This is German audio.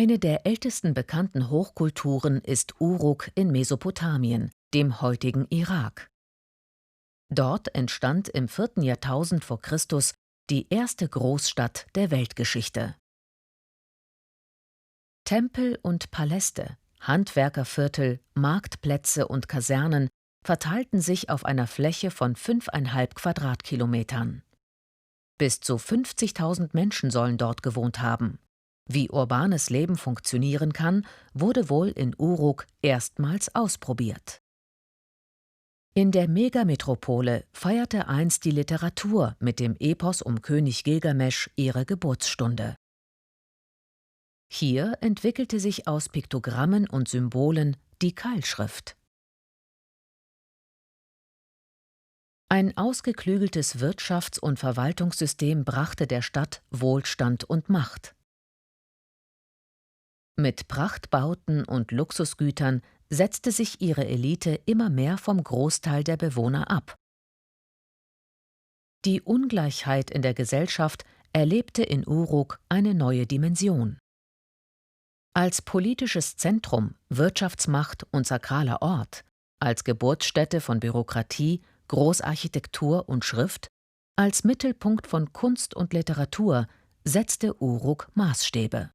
Eine der ältesten bekannten Hochkulturen ist Uruk in Mesopotamien, dem heutigen Irak. Dort entstand im 4. Jahrtausend vor Christus die erste Großstadt der Weltgeschichte. Tempel und Paläste, Handwerkerviertel, Marktplätze und Kasernen verteilten sich auf einer Fläche von 5,5 Quadratkilometern. Bis zu 50.000 Menschen sollen dort gewohnt haben. Wie urbanes Leben funktionieren kann, wurde wohl in Uruk erstmals ausprobiert. In der Megametropole feierte einst die Literatur mit dem Epos um König Gilgamesch ihre Geburtsstunde. Hier entwickelte sich aus Piktogrammen und Symbolen die Keilschrift. Ein ausgeklügeltes Wirtschafts- und Verwaltungssystem brachte der Stadt Wohlstand und Macht. Mit Prachtbauten und Luxusgütern setzte sich ihre Elite immer mehr vom Großteil der Bewohner ab. Die Ungleichheit in der Gesellschaft erlebte in Uruk eine neue Dimension. Als politisches Zentrum, Wirtschaftsmacht und sakraler Ort, als Geburtsstätte von Bürokratie, Großarchitektur und Schrift, als Mittelpunkt von Kunst und Literatur setzte Uruk Maßstäbe.